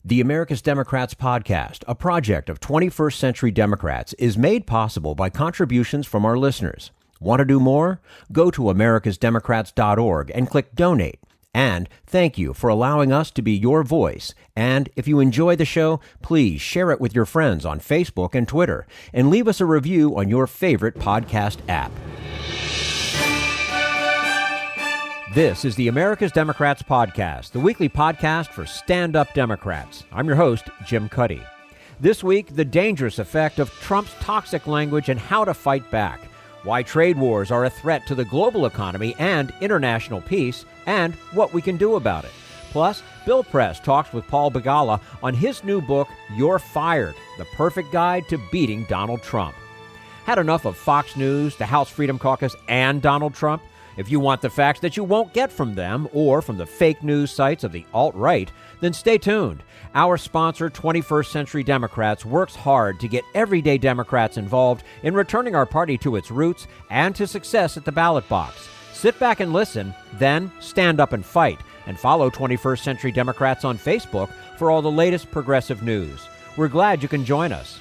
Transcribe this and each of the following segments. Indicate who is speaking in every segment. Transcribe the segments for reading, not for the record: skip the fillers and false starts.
Speaker 1: The America's Democrats podcast, a project of 21st Century Democrats, is made possible by contributions from our listeners. Want to do more? Go to americasdemocrats.org and click Donate. And thank you for allowing us to be your voice. And if you enjoy the show, please share it with your friends on Facebook and Twitter, and leave us a review on your favorite podcast app. This is the America's Democrats podcast, the weekly podcast for stand-up Democrats. I'm your host, Jim Cuddy. This week, the dangerous effect of Trump's toxic language and how to fight back, why trade wars are a threat to the global economy and international peace, and what we can do about it. Plus, Bill Press talks with Paul Begala on his new book, You're Fired, the perfect guide to beating Donald Trump. Had enough of Fox News, the House Freedom Caucus, and Donald Trump? If you want the facts that you won't get from them or from the fake news sites of the alt-right, then stay tuned. Our sponsor, 21st Century Democrats, works hard to get everyday Democrats involved in returning our party to its roots and to success at the ballot box. Sit back and listen, then stand up and fight. And follow 21st Century Democrats on Facebook for all the latest progressive news. We're glad you can join us.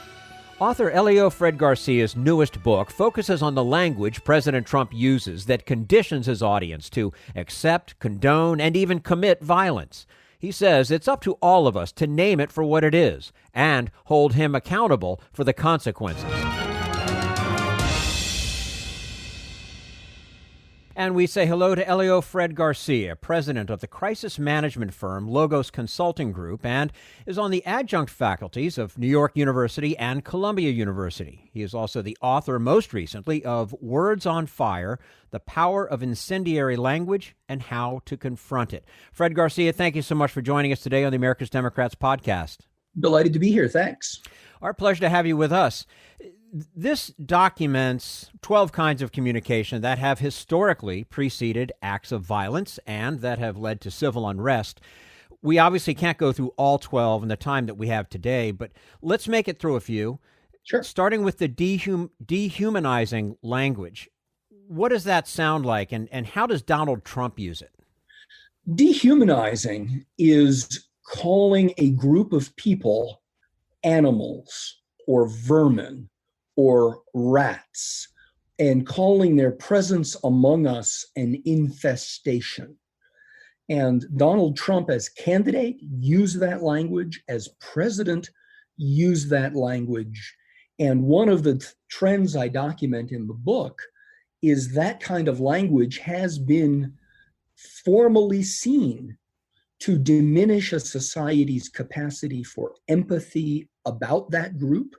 Speaker 1: Author Helio Garcia's newest book focuses on the language President Trump uses that conditions his audience to accept, condone, and even commit violence. He says it's up to all of us to name it for what it is and hold him accountable for the consequences. And we say hello to Helio Garcia, president of the crisis management firm Logos Consulting Group, and is on the adjunct faculties of New York University and Columbia University. He is also the author, most recently, of Words on Fire, The Power of Incendiary Language and How to Confront It. Fred Garcia, thank you so much for joining us today on the America's Democrats podcast.
Speaker 2: Delighted to be here. Thanks.
Speaker 1: Our pleasure to have you with us. This documents 12 kinds of communication that have historically preceded acts of violence and that have led to civil unrest. We obviously can't go through all 12 in the time that we have today, but let's make it through a few.
Speaker 2: Sure.
Speaker 1: Starting with the dehumanizing language. What does that sound like, and how does Donald Trump use it?
Speaker 2: Dehumanizing is calling a group of people animals or vermin or rats, and calling their presence among us an infestation. And Donald Trump, as candidate, used that language. As president, used that language. And one of the trends I document in the book is that kind of language has been formally seen to diminish a society's capacity for empathy about that group,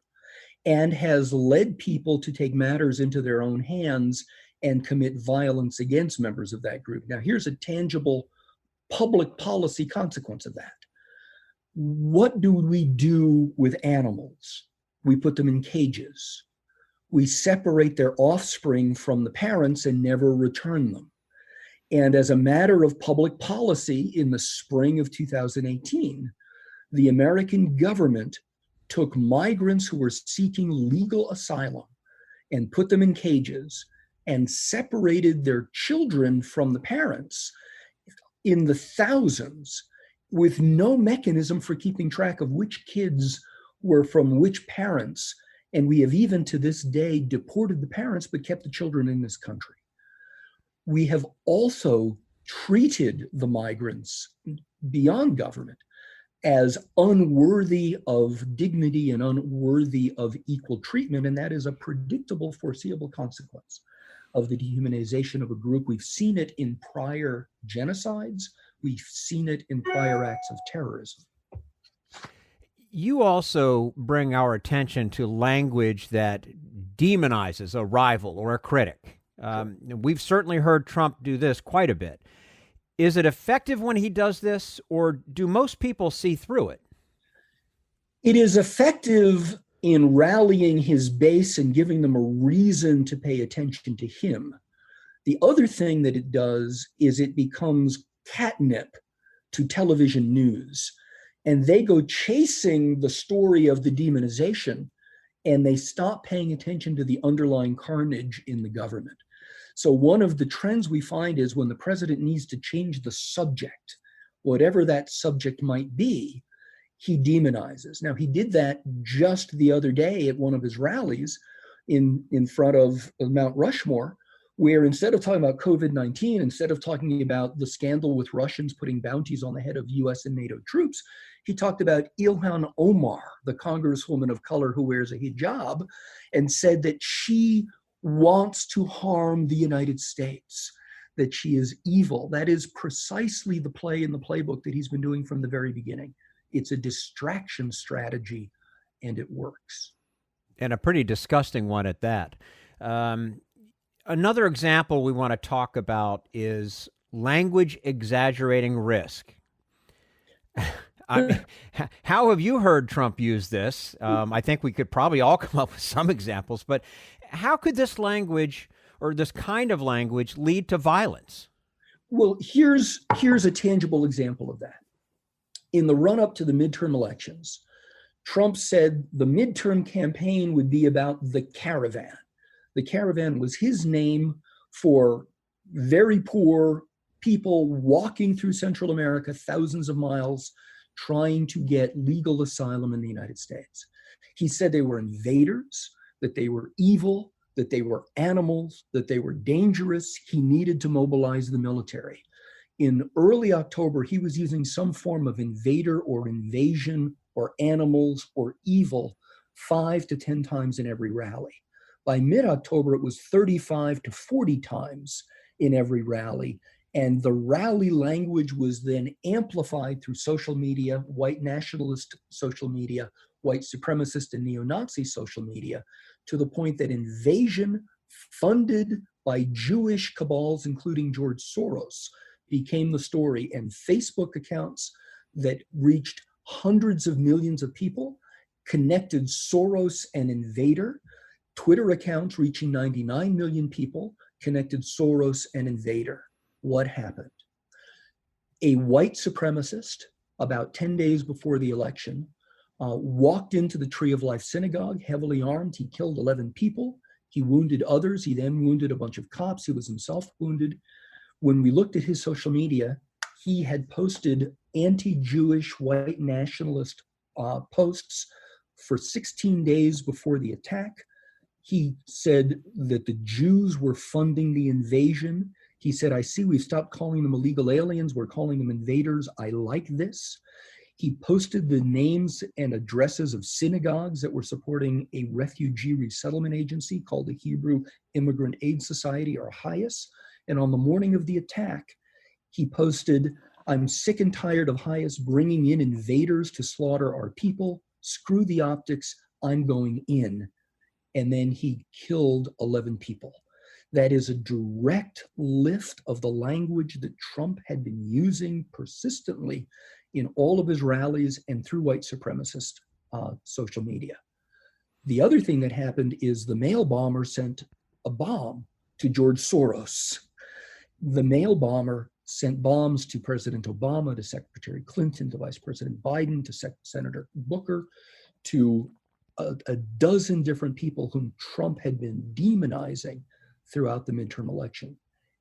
Speaker 2: and has led people to take matters into their own hands and commit violence against members of that group. Now, here's a tangible public policy consequence of that. What do we do with animals? We put them in cages. We separate their offspring from the parents and never return them. And as a matter of public policy, in the spring of 2018, the American government took migrants who were seeking legal asylum and put them in cages and separated their children from the parents in the thousands with no mechanism for keeping track of which kids were from which parents. And we have even to this day deported the parents but kept the children in this country. We have also treated the migrants beyond government as unworthy of dignity and unworthy of equal treatment. And that is a predictable, foreseeable consequence of the dehumanization of a group. We've seen it in prior genocides. We've seen it in prior acts of terrorism.
Speaker 1: You also bring our attention to language that demonizes a rival or a critic. We've certainly heard Trump do this quite a bit. Is it effective when he does this, or do most people see through it?
Speaker 2: It is effective in rallying his base and giving them a reason to pay attention to him. The other thing that it does is it becomes catnip to television news, and they go chasing the story of the demonization, and they stop paying attention to the underlying carnage in the government. So one of the trends we find is when the president needs to change the subject, whatever that subject might be, he demonizes. Now, he did that just the other day at one of his rallies in front of Mount Rushmore, where instead of talking about COVID-19, instead of talking about the scandal with Russians putting bounties on the head of US and NATO troops, he talked about Ilhan Omar, the congresswoman of color who wears a hijab, and said that she wants to harm the United States, that she is evil. That is precisely the play in the playbook that he's been doing from the very beginning. It's a distraction strategy, and it works.
Speaker 1: And a pretty disgusting one at that. Another example we want to talk about is language exaggerating risk. I mean, how have you heard Trump use this? I think we could probably all come up with some examples, but how could this language or this kind of language lead to violence?
Speaker 2: Well, here's a tangible example of that. In the run-up to the midterm elections, Trump said the midterm campaign would be about the caravan. The caravan was his name for very poor people walking through Central America, thousands of miles, trying to get legal asylum in the United States. He said they were invaders, that they were evil, that they were animals, that they were dangerous. He needed to mobilize the military. In early October, he was using some form of invader or invasion or animals or evil 5 to 10 times in every rally. By mid-October, it was 35 to 40 times in every rally. And the rally language was then amplified through social media, white nationalist social media, white supremacist and neo-Nazi social media, to the point that invasion funded by Jewish cabals, including George Soros, became the story. And Facebook accounts that reached hundreds of millions of people connected Soros and invader. Twitter accounts reaching 99 million people connected Soros and invader. What happened? A white supremacist, about 10 days before the election, walked into the Tree of Life synagogue, heavily armed. He killed 11 people. He wounded others. He then wounded a bunch of cops. He was himself wounded. When we looked at his social media, he had posted anti-Jewish white nationalist posts for 16 days before the attack. He said that the Jews were funding the invasion. He said, I see we've stopped calling them illegal aliens. We're calling them invaders. I like this. He posted the names and addresses of synagogues that were supporting a refugee resettlement agency called the Hebrew Immigrant Aid Society, or HIAS. And on the morning of the attack, he posted, I'm sick and tired of HIAS bringing in invaders to slaughter our people. Screw the optics. I'm going in. And then he killed 11 people. That is a direct lift of the language that Trump had been using persistently in all of his rallies and through white supremacist social media. The other thing that happened is the mail bomber sent a bomb to George Soros. The mail bomber sent bombs to President Obama, to Secretary Clinton, to Vice President Biden, to Senator Booker, to a dozen different people whom Trump had been demonizing throughout the midterm election.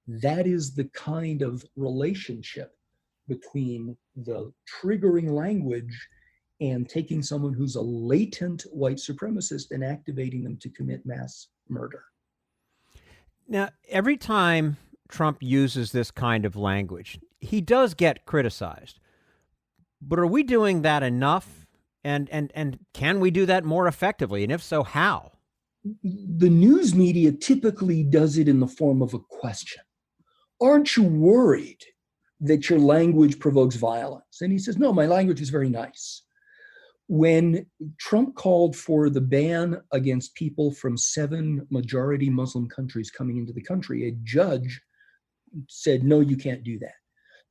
Speaker 2: That is the kind of relationship between the triggering language and taking someone who's a latent white supremacist and activating them to commit mass murder.
Speaker 1: Now, every time Trump uses this kind of language, he does get criticized. But are we doing that enough? And can we do that more effectively? And if so, how?
Speaker 2: The news media typically does it in the form of a question. Aren't you worried that your language provokes violence? And he says, no, my language is very nice. When Trump called for the ban against people from 7 majority Muslim countries coming into the country, a judge said, no, you can't do that.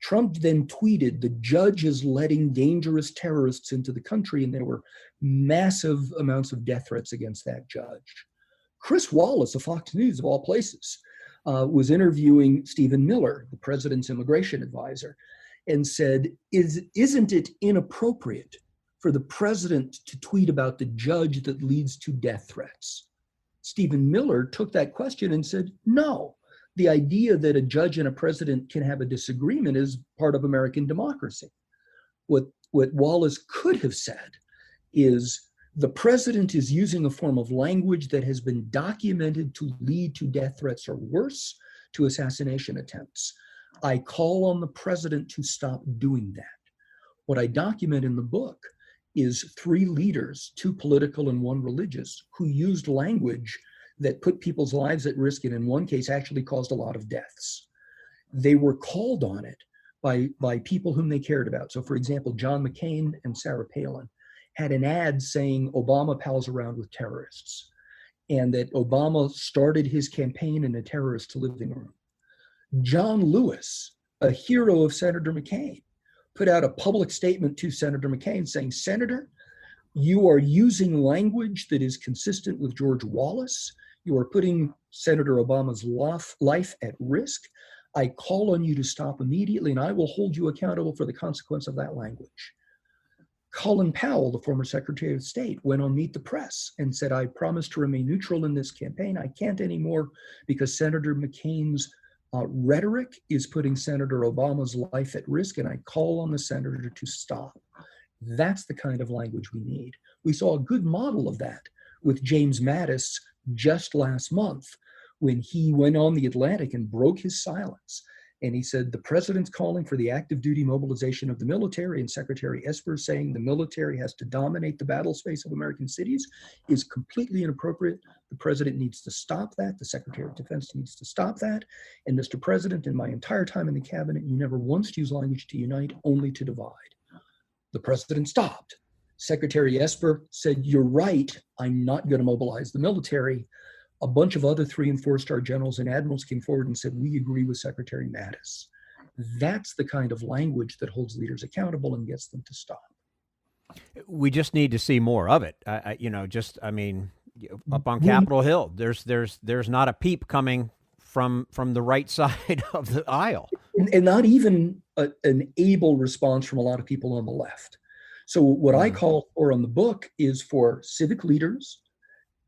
Speaker 2: Trump then tweeted, the judge is letting dangerous terrorists into the country, and there were massive amounts of death threats against that judge. Chris Wallace of Fox News, of all places, was interviewing Stephen Miller, the president's immigration advisor, and said, isn't it inappropriate for the president to tweet about the judge that leads to death threats? Stephen Miller took that question and said, no. The idea that a judge and a president can have a disagreement is part of American democracy. What What Wallace could have said is the president is using a form of language that has been documented to lead to death threats or worse, to assassination attempts. I call on the president to stop doing that. What I document in the book is 3 leaders, 2 political and 1 religious, who used language that put people's lives at risk and in one case actually caused a lot of deaths. They were called on it by people whom they cared about. So for example, John McCain and Sarah Palin had an ad saying Obama pals around with terrorists, and that Obama started his campaign in a terrorist living room. John Lewis, a hero of Senator McCain, put out a public statement to Senator McCain saying, Senator, you are using language that is consistent with George Wallace. You are putting Senator Obama's life at risk. I call on you to stop immediately, and I will hold you accountable for the consequence of that language. Colin Powell, the former Secretary of State, went on Meet the Press and said, I promise to remain neutral in this campaign. I can't anymore because Senator McCain's rhetoric is putting Senator Obama's life at risk, and I call on the senator to stop. That's the kind of language we need. We saw a good model of that with James Mattis just last month when he went on the Atlantic and broke his silence. And he said, the president's calling for the active duty mobilization of the military, and Secretary Esper saying the military has to dominate the battle space of American cities is completely inappropriate. The president needs to stop that. The Secretary of Defense needs to stop that. And Mr. President, in my entire time in the cabinet, you never once used language to unite, only to divide. The president stopped. Secretary Esper said, you're right, I'm not going to mobilize the military. A bunch of other 3- and 4-star generals and admirals came forward and said, we agree with Secretary Mattis. That's the kind of language that holds leaders accountable and gets them to stop.
Speaker 1: We just need to see more of it. Up on Capitol Hill, there's not a peep coming from the right side of the aisle.
Speaker 2: And not even an able response from a lot of people on the left. So what I call for on the book is for civic leaders,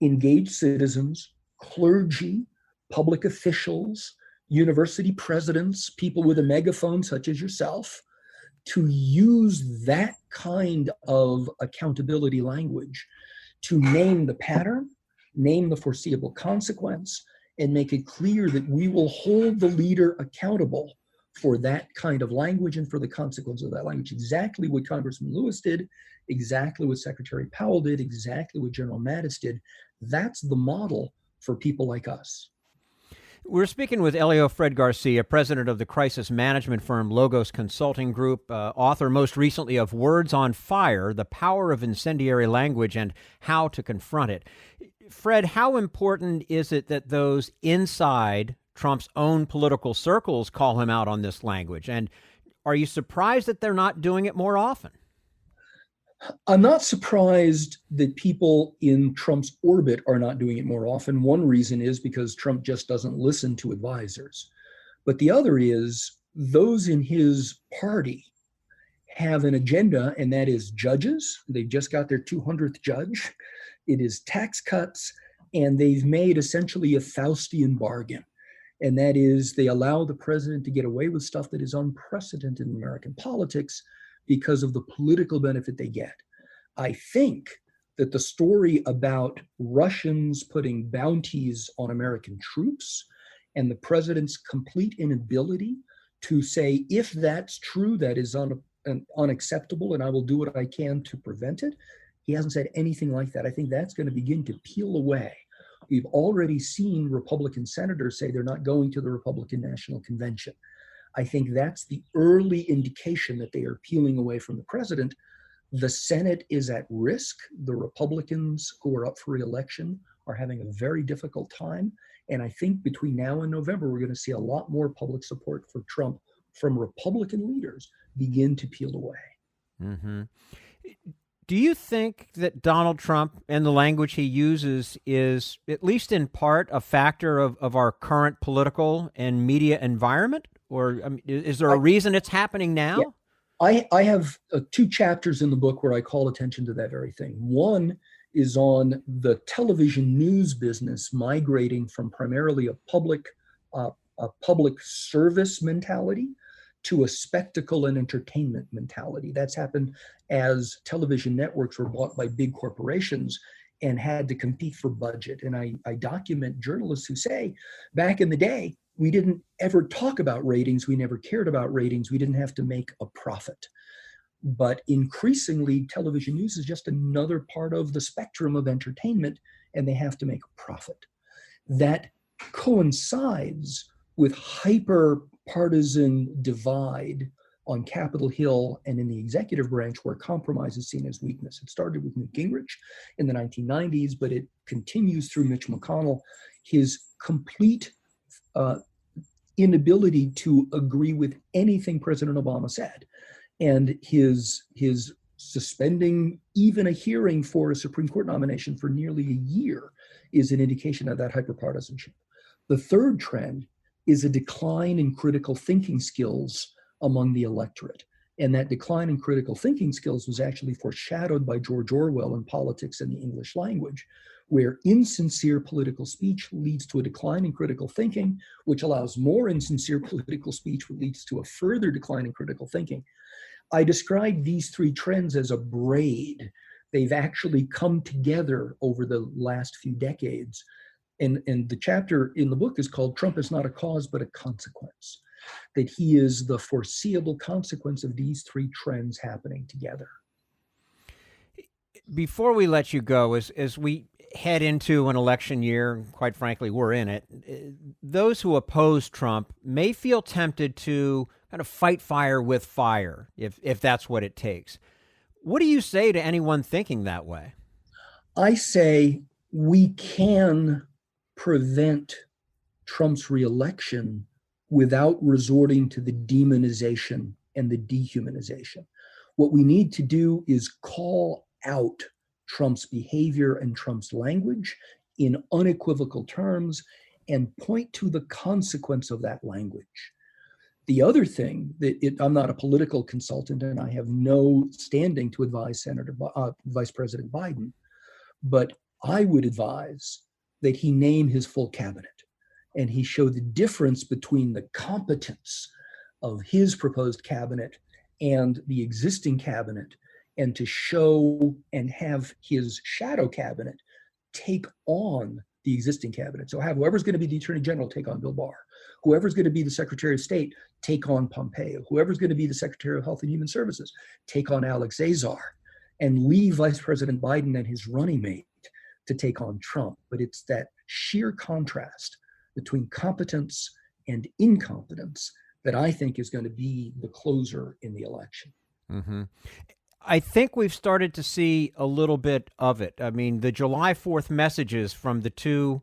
Speaker 2: engaged citizens, clergy, public officials, university presidents, people with a megaphone such as yourself, to use that kind of accountability language to name the pattern, name the foreseeable consequence, and make it clear that we will hold the leader accountable for that kind of language and for the consequence of that language. Exactly what Congressman Lewis did, exactly what Secretary Powell did, exactly what General Mattis did. That's the model for people like us.
Speaker 1: We're speaking with Helio Fred Garcia, president of the crisis management firm Logos Consulting Group, author most recently of Words on Fire, The Power of Incendiary Language and How to Confront It. Fred, how important is it that those inside Trump's own political circles call him out on this language? And are you surprised that they're not doing it more often?
Speaker 2: I'm not surprised that people in Trump's orbit are not doing it more often. One reason is because Trump just doesn't listen to advisors. But the other is those in his party have an agenda, and that is judges. They've just got their 200th judge. It is tax cuts, and they've made essentially a Faustian bargain. And that is they allow the president to get away with stuff that is unprecedented in American politics because of the political benefit they get. I think that the story about Russians putting bounties on American troops and the president's complete inability to say, if that's true, that is unacceptable, and I will do what I can to prevent it. He hasn't said anything like that. I think that's going to begin to peel away. We've already seen Republican senators say they're not going to the Republican National Convention. I think that's the early indication that they are peeling away from the president. The Senate is at risk. The Republicans who are up for re-election are having a very difficult time. And I think between now and November, we're going to see a lot more public support for Trump from Republican leaders begin to peel away.
Speaker 1: Mm-hmm. Do you think that Donald Trump and the language he uses is, at least in part, a factor of our current political and media environment? Or is there a reason it's happening now?
Speaker 2: Yeah. I have 2 chapters in the book where I call attention to that very thing. One is on the television news business migrating from primarily a public service mentality to a spectacle and entertainment mentality. That's happened as television networks were bought by big corporations and had to compete for budget. And I document journalists who say, back in the day, we didn't ever talk about ratings. We never cared about ratings. We didn't have to make a profit. But increasingly, television news is just another part of the spectrum of entertainment, and they have to make a profit. That coincides with hyper-partisan divide on Capitol Hill and in the executive branch, where compromise is seen as weakness. It started with Newt Gingrich in the 1990s, but it continues through Mitch McConnell. His complete inability to agree with anything President Obama said, and his suspending even a hearing for a Supreme Court nomination for nearly a year is an indication of that hyperpartisanship. The third trend is a decline in critical thinking skills among the electorate. And that decline in critical thinking skills was actually foreshadowed by George Orwell in Politics and the English Language, where insincere political speech leads to a decline in critical thinking, which allows more insincere political speech, which leads to a further decline in critical thinking. I describe these three trends as a braid. They've actually come together over the last few decades. And the chapter in the book is called Trump is Not a Cause, but a Consequence, that he is the foreseeable consequence of these three trends happening together.
Speaker 1: Before we let you go, as we head into an election year, quite frankly, we're in it, those who oppose Trump may feel tempted to kind of fight fire with fire, if that's what it takes. What do you say to anyone thinking that way?
Speaker 2: I say we can prevent Trump's reelection without resorting to the demonization and the dehumanization. What we need to do is call out Trump's behavior and Trump's language in unequivocal terms and point to the consequence of that language. The other thing I'm not a political consultant and I have no standing to advise Vice President Biden, but I would advise that he name his full cabinet and he show the difference between the competence of his proposed cabinet and the existing cabinet, and to show and have his shadow cabinet take on the existing cabinet. So have whoever's going to be the Attorney General take on Bill Barr, whoever's going to be the Secretary of State take on Pompeo, whoever's going to be the Secretary of Health and Human Services take on Alex Azar, and leave Vice President Biden and his running mate to take on Trump. But it's that sheer contrast between competence and incompetence that I think is going to be the closer in the election.
Speaker 1: Mm-hmm. I think we've started to see a little bit of it. I mean, the July 4th messages from the two,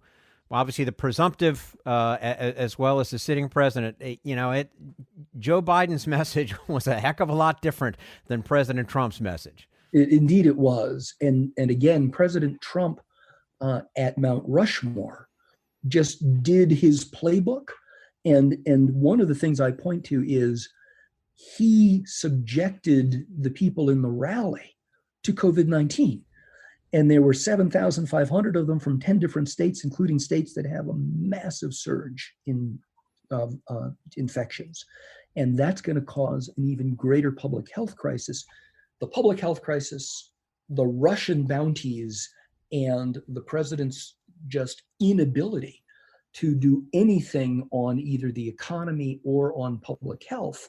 Speaker 1: obviously the presumptive as well as the sitting president, Joe Biden's message was a heck of a lot different than President Trump's message.
Speaker 2: Indeed it was. And again, President Trump at Mount Rushmore just did his playbook. And one of the things I point to is he subjected the people in the rally to COVID-19. And there were 7,500 of them from 10 different states, including states that have a massive surge in infections. And that's going to cause an even greater public health crisis. The public health crisis, the Russian bounties, and the president's just inability to do anything on either the economy or on public health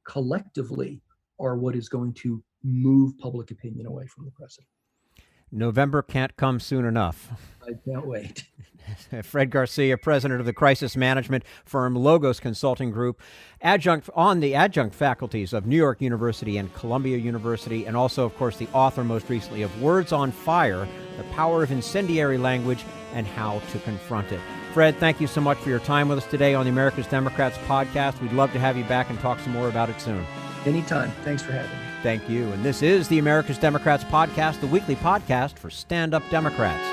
Speaker 2: collectively are what is going to move public opinion away from the president.
Speaker 1: November can't come soon enough.
Speaker 2: I can't wait.
Speaker 1: Fred Garcia, president of the crisis management firm Logos Consulting Group, adjunct faculties of New York University and Columbia University, and also, of course, the author most recently of Words on Fire, The Power of Incendiary Language and How to Confront It. Fred, thank you so much for your time with us today on the America's Democrats podcast. We'd love to have you back and talk some more about it soon.
Speaker 2: Anytime. Thanks for having me.
Speaker 1: Thank you. And this is the America's Democrats podcast, the weekly podcast for stand-up Democrats.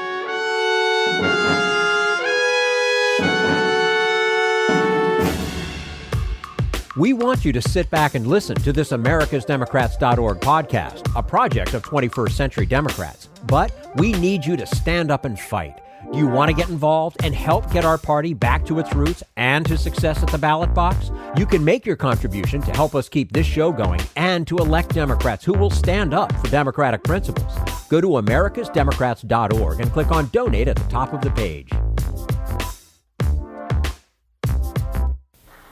Speaker 1: We want you to sit back and listen to this americasdemocrats.org podcast, a project of 21st Century Democrats. But we need you to stand up and fight. Do you want to get involved and help get our party back to its roots and to success at the ballot box? You can make your contribution to help us keep this show going and to elect Democrats who will stand up for democratic principles. Go to americasdemocrats.org and click on Donate at the top of the page.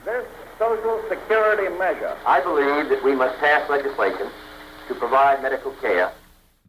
Speaker 3: This Social Security measure, I believe that we must pass legislation to provide medical care.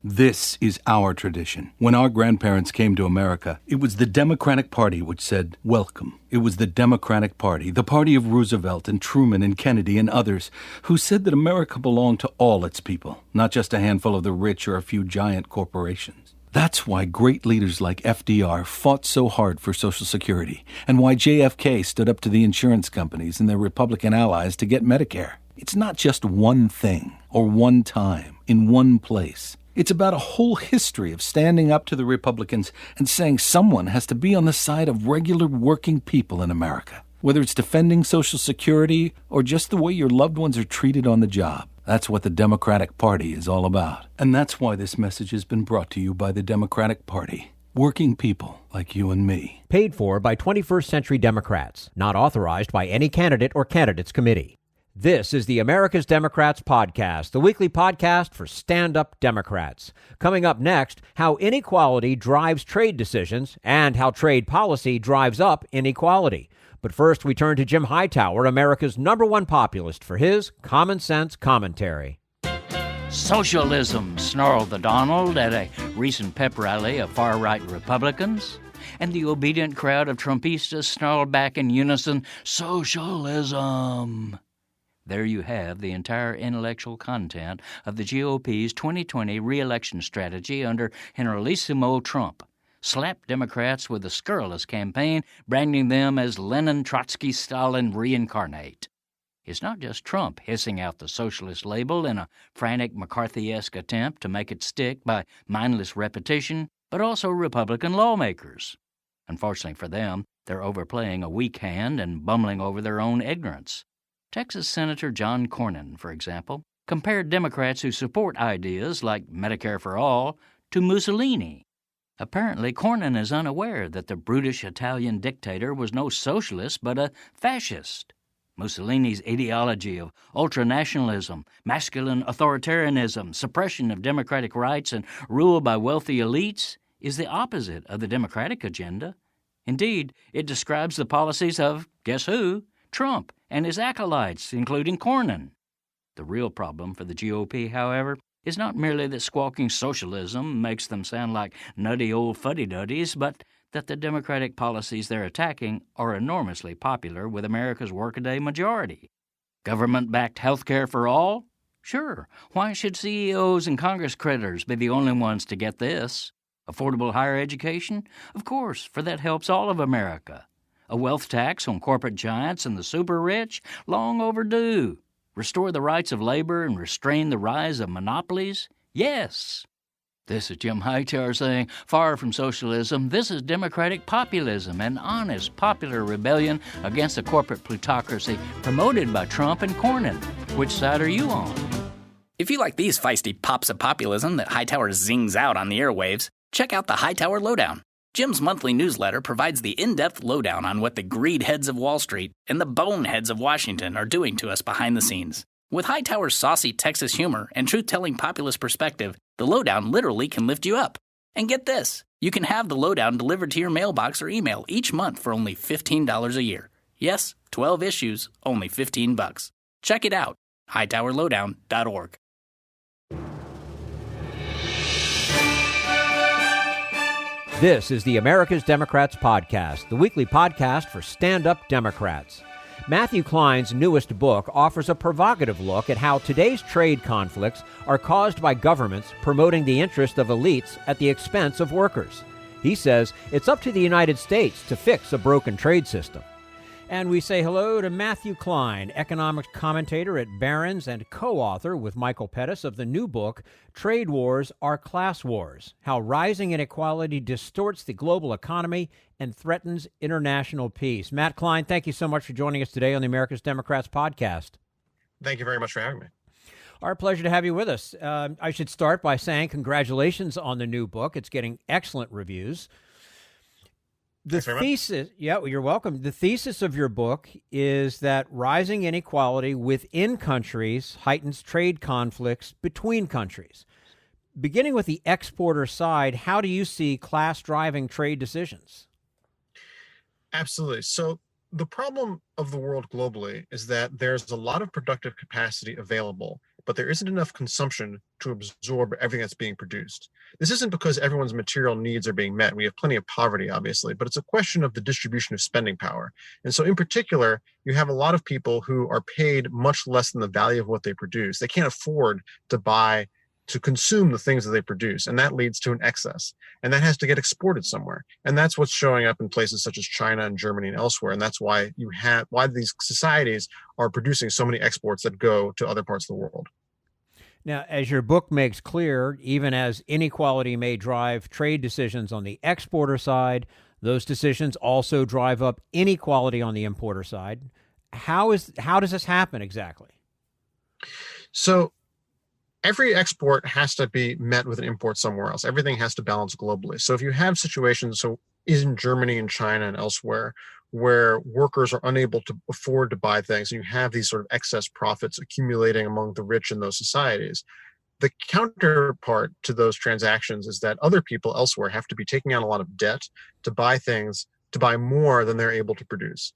Speaker 4: This is our tradition. When our grandparents came to America, it was the Democratic Party which said, welcome. It was the Democratic Party, the party of Roosevelt and Truman and Kennedy and others, who said that America belonged to all its people, not just a handful of the rich or a few giant corporations. That's why great leaders like FDR fought so hard for Social Security, and why JFK stood up to the insurance companies and their Republican allies to get Medicare. It's not just one thing, or one time, in one place. It's about a whole history of standing up to the Republicans and saying someone has to be on the side of regular working people in America, whether it's defending Social Security or just the way your loved ones are treated on the job. That's what the Democratic Party is all about. And that's why this message has been brought to you by the Democratic Party. Working people like you and me.
Speaker 1: Paid for by 21st Century Democrats. Not authorized by any candidate or candidates committee. This is the America's Democrats podcast, the weekly podcast for stand-up Democrats. Coming up next, how inequality drives trade decisions and how trade policy drives up inequality. But first, we turn to Jim Hightower, America's #1 populist, for his common sense commentary.
Speaker 5: Socialism, snarled the Donald at a recent pep rally of far-right Republicans. And the obedient crowd of Trumpistas snarled back in unison, socialism. There you have the entire intellectual content of the GOP's 2020 re-election strategy under Generalissimo Trump. Slap Democrats with a scurrilous campaign, branding them as Lenin, Trotsky, Stalin reincarnate. It's not just Trump hissing out the socialist label in a frantic McCarthy-esque attempt to make it stick by mindless repetition, but also Republican lawmakers. Unfortunately for them, they're overplaying a weak hand and bumbling over their own ignorance. Texas Senator John Cornyn, for example, compared Democrats who support ideas like Medicare for all to Mussolini. Apparently, Cornyn is unaware that the brutish Italian dictator was no socialist but a fascist. Mussolini's ideology of ultranationalism, masculine authoritarianism, suppression of democratic rights, and rule by wealthy elites is the opposite of the Democratic agenda. Indeed, it describes the policies of, guess who? Trump and his acolytes, including Cornyn. The real problem for the GOP, however, is not merely that squawking socialism makes them sound like nutty old fuddy-duddies, but that the Democratic policies they're attacking are enormously popular with America's workaday majority. Government-backed health care for all? Sure. Why should CEOs and Congress critters be the only ones to get this? Affordable higher education? Of course, for that helps all of America. A wealth tax on corporate giants and the super-rich? Long overdue. Restore the rights of labor and restrain the rise of monopolies? Yes. This is Jim Hightower saying, far from socialism, this is democratic populism, an honest popular rebellion against the corporate plutocracy promoted by Trump and Cornyn. Which side are you on?
Speaker 6: If you like these feisty pops of populism that Hightower zings out on the airwaves, check out the Hightower Lowdown. Jim's monthly newsletter provides the in-depth lowdown on what the greed heads of Wall Street and the boneheads of Washington are doing to us behind the scenes. With Hightower's saucy Texas humor and truth-telling populist perspective, the lowdown literally can lift you up. And get this, you can have the lowdown delivered to your mailbox or email each month for only $15 a year. Yes, 12 issues, only $15. Check it out, hightowerlowdown.org.
Speaker 1: This is the America's Democrats podcast, the weekly podcast for stand-up Democrats. Matthew Klein's newest book offers a provocative look at how today's trade conflicts are caused by governments promoting the interest of elites at the expense of workers. He says it's up to the United States to fix a broken trade system. And we say hello to Matthew Klein, economics commentator at Barron's and co-author with Michael Pettis of the new book, Trade Wars Are Class Wars, How Rising Inequality Distorts the Global Economy and Threatens International Peace. Matt Klein, thank you so much for joining us today on the America's Democrats podcast.
Speaker 7: Thank you very much for having me.
Speaker 1: Our pleasure to have you with us. I should start by saying congratulations on the new book. It's getting excellent reviews. The thesis, yeah, well, you're welcome. The thesis of your book is that rising inequality within countries heightens trade conflicts between countries. Beginning with the exporter side, how do you see class driving trade decisions?
Speaker 7: Absolutely. So the problem of the world globally is that there's a lot of productive capacity available, but there isn't enough consumption to absorb everything that's being produced. This isn't because everyone's material needs are being met. We have plenty of poverty, obviously, but it's a question of the distribution of spending power. And so in particular, you have a lot of people who are paid much less than the value of what they produce. They can't afford to consume the things that they produce, and that leads to an excess, and that has to get exported somewhere. And that's what's showing up in places such as China and Germany and elsewhere. And that's why these societies are producing so many exports that go to other parts of the world.
Speaker 1: Now, as your book makes clear, even as inequality may drive trade decisions on the exporter side, those decisions also drive up inequality on the importer side. How does this happen exactly?
Speaker 7: So every export has to be met with an import somewhere else. Everything has to balance globally. So if you have situations, in Germany and China and elsewhere, where workers are unable to afford to buy things, and you have these sort of excess profits accumulating among the rich in those societies, the counterpart to those transactions is that other people elsewhere have to be taking on a lot of debt to buy more than they're able to produce.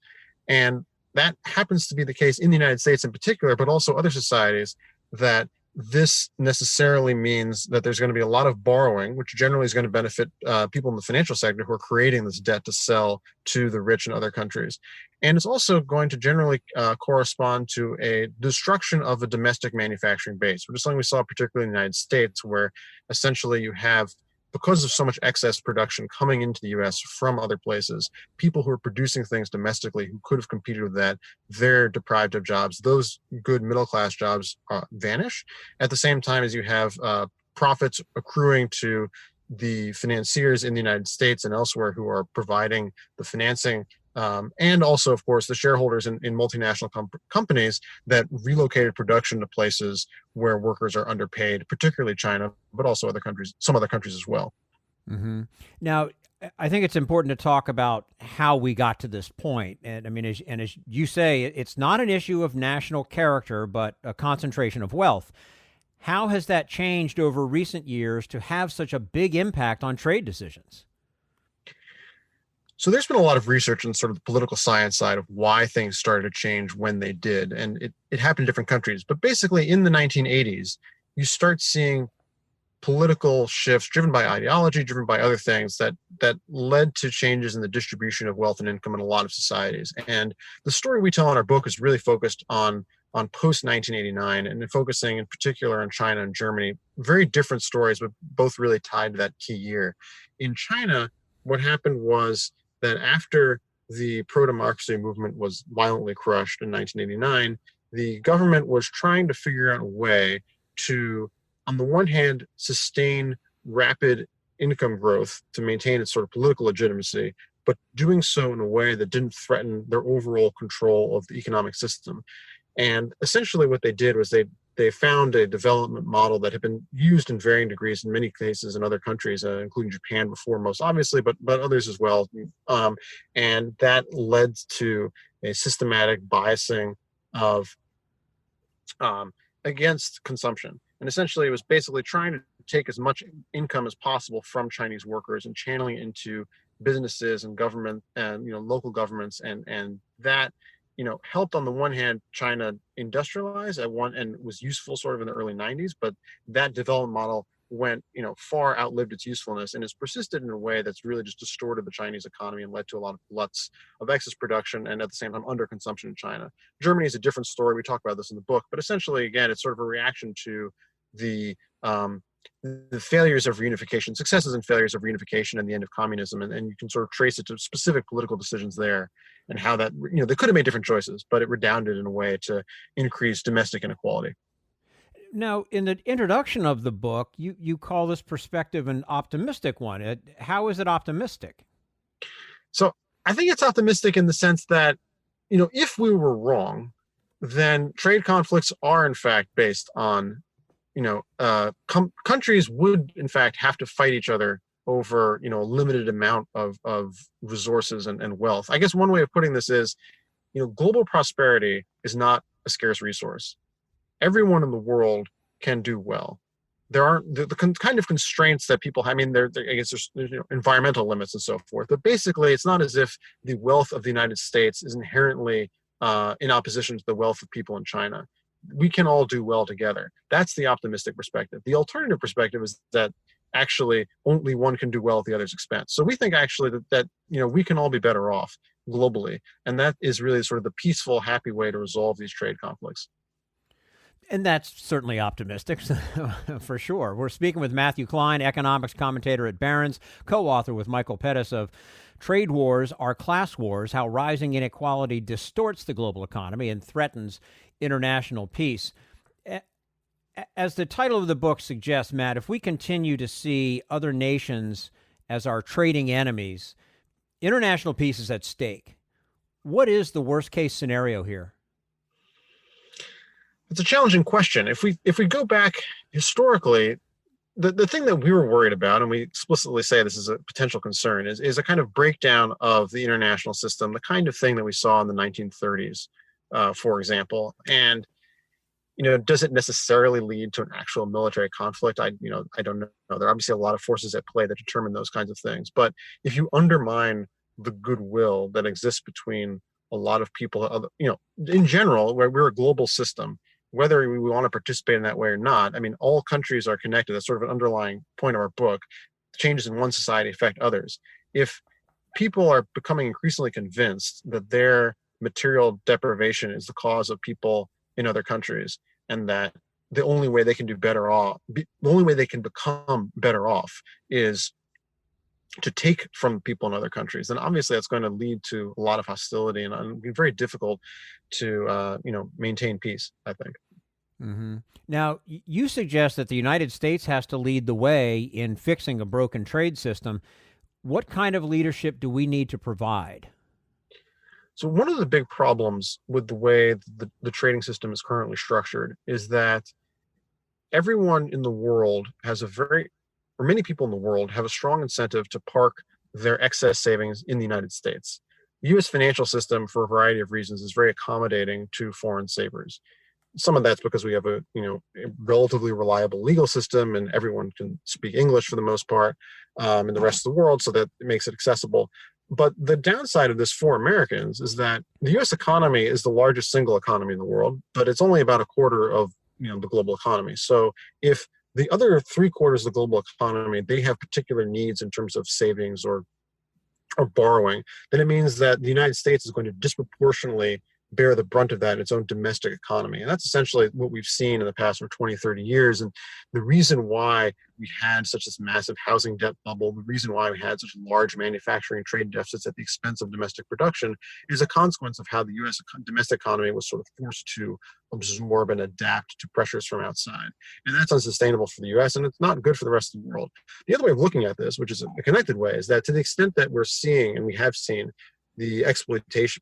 Speaker 7: And that happens to be the case in the United States in particular, but also other societies, that this necessarily means that there's going to be a lot of borrowing, which generally is going to benefit people in the financial sector who are creating this debt to sell to the rich in other countries. And it's also going to generally correspond to a destruction of a domestic manufacturing base, which is something we saw particularly in the United States, where essentially you have, because of so much excess production coming into the U.S. from other places, people who are producing things domestically who could have competed with that, they're deprived of jobs. Those good middle-class jobs vanish, at the same time as you have profits accruing to the financiers in the United States and elsewhere who are providing the financing, and also, of course, the shareholders in multinational companies that relocated production to places where workers are underpaid, particularly China, but also some other countries as well.
Speaker 1: Mm-hmm. Now, I think it's important to talk about how we got to this point. And I mean, as you say, it's not an issue of national character, but a concentration of wealth. How has that changed over recent years to have such a big impact on trade decisions?
Speaker 7: So there's been a lot of research on sort of the political science side of why things started to change when they did. And it happened in different countries. But basically in the 1980s, you start seeing political shifts driven by ideology, driven by other things that led to changes in the distribution of wealth and income in a lot of societies. And the story we tell in our book is really focused on post-1989 and focusing in particular on China and Germany. Very different stories, but both really tied to that key year. In China, what happened was that after the pro-democracy movement was violently crushed in 1989, the government was trying to figure out a way to, on the one hand, sustain rapid income growth to maintain its sort of political legitimacy, but doing so in a way that didn't threaten their overall control of the economic system. And essentially what they did was they found a development model that had been used in varying degrees in many cases in other countries, including Japan before most obviously, but others as well. And that led to a systematic biasing of against consumption. And essentially it was basically trying to take as much income as possible from Chinese workers and channeling it into businesses and government and local governments, and that helped on the one hand China industrialize and was useful sort of in the early 90s, but that development model went far outlived its usefulness and has persisted in a way that's really just distorted the Chinese economy and led to a lot of gluts of excess production and at the same time underconsumption in China. Germany is a different story. We talk about this in the book, but essentially again it's sort of a reaction to the failures of reunification, successes and failures of reunification and the end of communism. And you can sort of trace it to specific political decisions there and how that, they could have made different choices, but it redounded in a way to increase domestic inequality.
Speaker 1: Now, in the introduction of the book, you call this perspective an optimistic one. How is it optimistic?
Speaker 7: So I think it's optimistic in the sense that, if we were wrong, then trade conflicts are in fact based on countries would in fact have to fight each other over, a limited amount of resources and wealth. I guess one way of putting this is, global prosperity is not a scarce resource. Everyone in the world can do well. There aren't the kind of constraints that people have. I mean, I guess there's environmental limits and so forth. But basically, it's not as if the wealth of the United States is inherently in opposition to the wealth of people in China. We can all do well together. That's the optimistic perspective. The alternative perspective is that actually only one can do well at the other's expense. So we think actually that we can all be better off globally, and that is really sort of the peaceful, happy way to resolve these trade conflicts.
Speaker 1: And that's certainly optimistic, for sure. We're speaking with Matthew Klein, economics commentator at Barron's, co-author with Michael Pettis of Trade Wars Are Class Wars, How Rising Inequality Distorts the Global Economy and Threatens International Peace. As the title of the book suggests, Matt, if we continue to see other nations as our trading enemies, international peace is at stake. What is the worst-case scenario here?
Speaker 7: It's a challenging question. If we go back historically, the thing that we were worried about, and we explicitly say this is a potential concern, is a kind of breakdown of the international system, the kind of thing that we saw in the 1930s, for example. And does it necessarily lead to an actual military conflict? I don't know. There are obviously a lot of forces at play that determine those kinds of things. But if you undermine the goodwill that exists between a lot of people, in general, where we're a global system, whether we want to participate in that way or not, I mean, all countries are connected. That's sort of an underlying point of our book. Changes in one society affect others. If people are becoming increasingly convinced that their material deprivation is the cause of people in other countries, and that the only way they can do better off, the only way they can become better off is to take from people in other countries, then obviously that's going to lead to a lot of hostility and be very difficult to maintain peace, I think.
Speaker 1: Mm-hmm. Now, you suggest that the United States has to lead the way in fixing a broken trade system. What kind of leadership do we need to provide?
Speaker 7: So one of the big problems with the way the trading system is currently structured is that everyone in the world has many people in the world have a strong incentive to park their excess savings in the United States. The U.S. financial system, for a variety of reasons, is very accommodating to foreign savers. Some of that's because we have a relatively reliable legal system, and everyone can speak English for the most part in the rest of the world, so that it makes it accessible. But the downside of this for Americans is that the U.S. economy is the largest single economy in the world, but it's only about a quarter of the global economy. So if the other 3/4 of the global economy, they have particular needs in terms of savings or borrowing, then it means that the United States is going to disproportionately bear the brunt of that in its own domestic economy. And that's essentially what we've seen in the past 20, 30 years. And the reason why we had such this massive housing debt bubble, the reason why we had such large manufacturing trade deficits at the expense of domestic production is a consequence of how the U.S. domestic economy was sort of forced to absorb and adapt to pressures from outside. And that's unsustainable for the U.S., and it's not good for the rest of the world. The other way of looking at this, which is a connected way, is that to the extent that we're seeing, and we have seen, the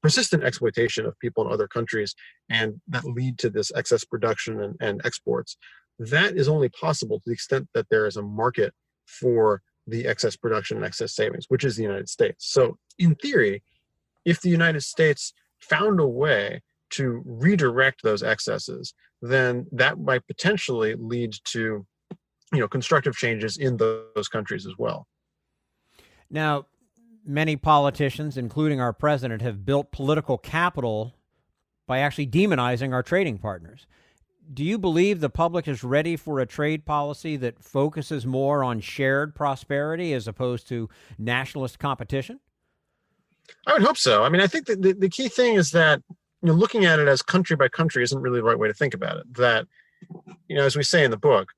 Speaker 7: persistent exploitation of people in other countries, and that lead to this excess production and exports, that is only possible to the extent that there is a market for the excess production and excess savings, which is the United States. So in theory, if the United States found a way to redirect those excesses, then that might potentially lead to constructive changes in those countries as well.
Speaker 1: Now, many politicians, including our president, have built political capital by actually demonizing our trading partners. Do you believe the public is ready for a trade policy that focuses more on shared prosperity as opposed to nationalist competition?
Speaker 7: I would hope so. I mean, I think that the key thing is that looking at it as country by country isn't really the right way to think about it. That, as we say in the book,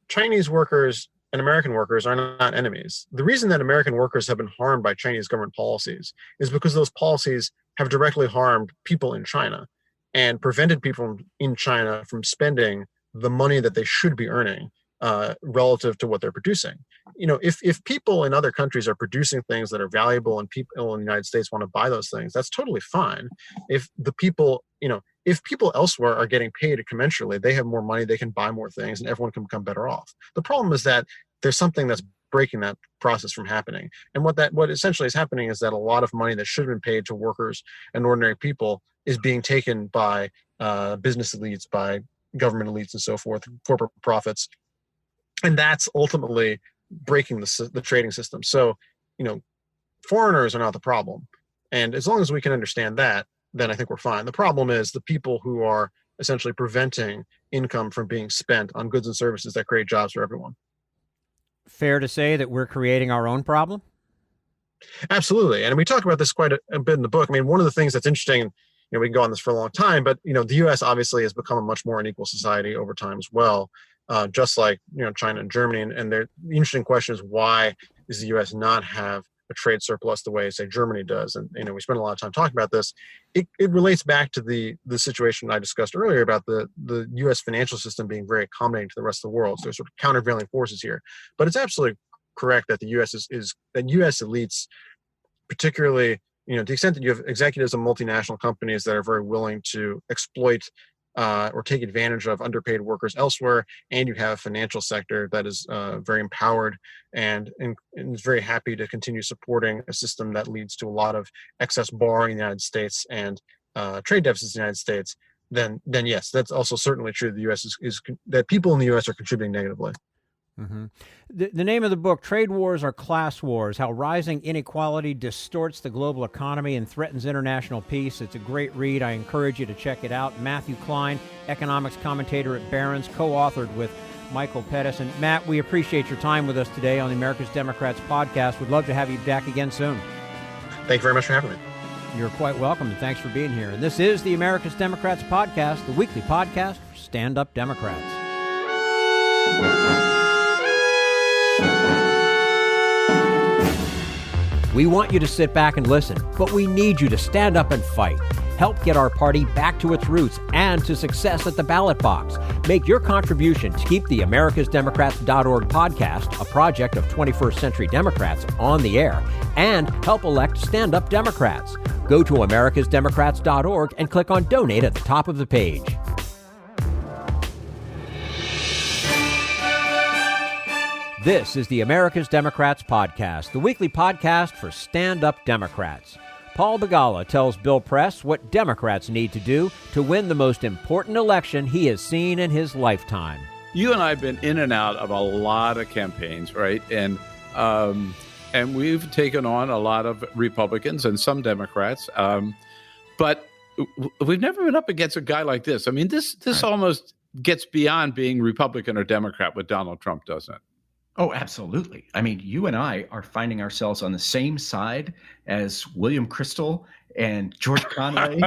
Speaker 7: Chinese workers and American workers are not enemies. The reason that American workers have been harmed by Chinese government policies is because those policies have directly harmed people in China and prevented people in China from spending the money that they should be earning relative to what they're producing. If people in other countries are producing things that are valuable and people in the United States want to buy those things, that's totally fine. If people elsewhere are getting paid commensurately, they have more money, they can buy more things, and everyone can become better off. The problem is that there's something that's breaking that process from happening. And what essentially is happening is that a lot of money that should have been paid to workers and ordinary people is being taken by business elites, by government elites and so forth, corporate profits. And that's ultimately breaking the trading system. So, foreigners are not the problem. And as long as we can understand that, then I think we're fine. The problem is the people who are essentially preventing income from being spent on goods and services that create jobs for everyone.
Speaker 1: Fair to say that we're creating our own problem?
Speaker 7: Absolutely. And we talk about this quite a bit in the book. I mean, one of the things that's interesting, we can go on this for a long time, but, the U.S. obviously has become a much more unequal society over time as well, just like, China and Germany. And the interesting question is, why does the U.S. not have a trade surplus the way, say, Germany does? And, we spend a lot of time talking about this. It relates back to the situation I discussed earlier about the U.S. financial system being very accommodating to the rest of the world. So there's sort of countervailing forces here. But it's absolutely correct that the U.S. that U.S. elites, particularly, to the extent that you have executives of multinational companies that are very willing to exploit or take advantage of underpaid workers elsewhere, and you have a financial sector that is very empowered and is very happy to continue supporting a system that leads to a lot of excess borrowing in the United States and trade deficits in the United States, then yes, that's also certainly true. The U.S. is that people in the U.S. are contributing negatively.
Speaker 1: Mm-hmm. The name of the book, Trade Wars Are Class Wars, How Rising Inequality Distorts the Global Economy and Threatens International Peace. It's a great read. I encourage you to check it out. Matthew Klein, economics commentator at Barron's, co-authored with Michael Pettis. And Matt, we appreciate your time with us today on the America's Democrats podcast. We'd love to have you back again soon.
Speaker 7: Thank you very much for having me.
Speaker 1: You're quite welcome, and thanks for being here. And this is the America's Democrats podcast, the weekly podcast for stand-up Democrats. We want you to sit back and listen, but we need you to stand up and fight. Help get our party back to its roots and to success at the ballot box. Make your contribution to keep the AmericasDemocrats.org podcast, a project of 21st Century Democrats, on the air, and help elect stand-up Democrats. Go to AmericasDemocrats.org and click on Donate at the top of the page. This is the America's Democrats podcast, the weekly podcast for stand-up Democrats. Paul Begala tells Bill Press what Democrats need to do to win the most important election he has seen in his lifetime.
Speaker 8: You and I have been in and out of a lot of campaigns, right? And we've taken on a lot of Republicans and some Democrats, but we've never been up against a guy like this. I mean, this almost gets beyond being Republican or Democrat with Donald Trump, doesn't it?
Speaker 9: Oh, absolutely. I mean, you and I are finding ourselves on the same side as William Kristol and George Conway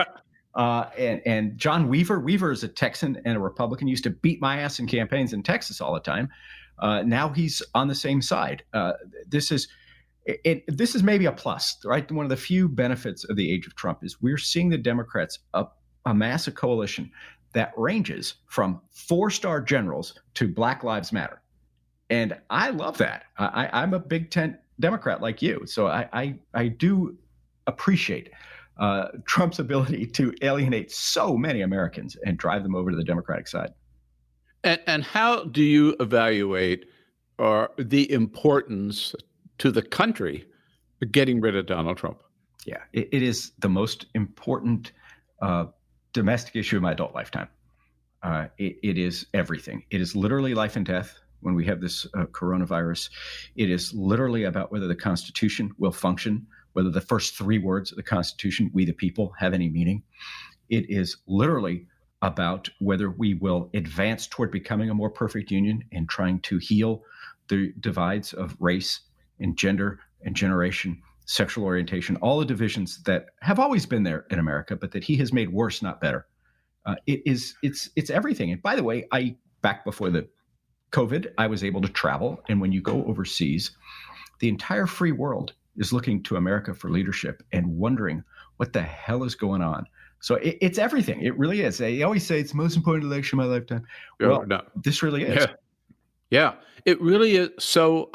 Speaker 9: and John Weaver. Weaver is a Texan and a Republican, used to beat my ass in campaigns in Texas all the time. Now he's on the same side. This is maybe a plus, right? One of the few benefits of the age of Trump is we're seeing the Democrats amass a coalition that ranges from 4-star generals to Black Lives Matter. And I love that. I'm a big tent Democrat like you. So I do appreciate Trump's ability to alienate so many Americans and drive them over to the Democratic side.
Speaker 8: And how do you evaluate the importance to the country of getting rid of Donald Trump?
Speaker 9: Yeah, it is the most important domestic issue of my adult lifetime. It is everything. It is literally life and death. When we have this coronavirus, it is literally about whether the Constitution will function, whether the first 3 words of the Constitution, we the people, have any meaning. It is literally about whether we will advance toward becoming a more perfect union and trying to heal the divides of race and gender and generation, sexual orientation, all the divisions that have always been there in America, but that he has made worse, not better. It's everything. And by the way, back before the COVID, I was able to travel. And when you go overseas, the entire free world is looking to America for leadership and wondering what the hell is going on. So it's everything. It really is. They always say it's the most important election of my lifetime. Well, no. This really is.
Speaker 8: Yeah, it really is. So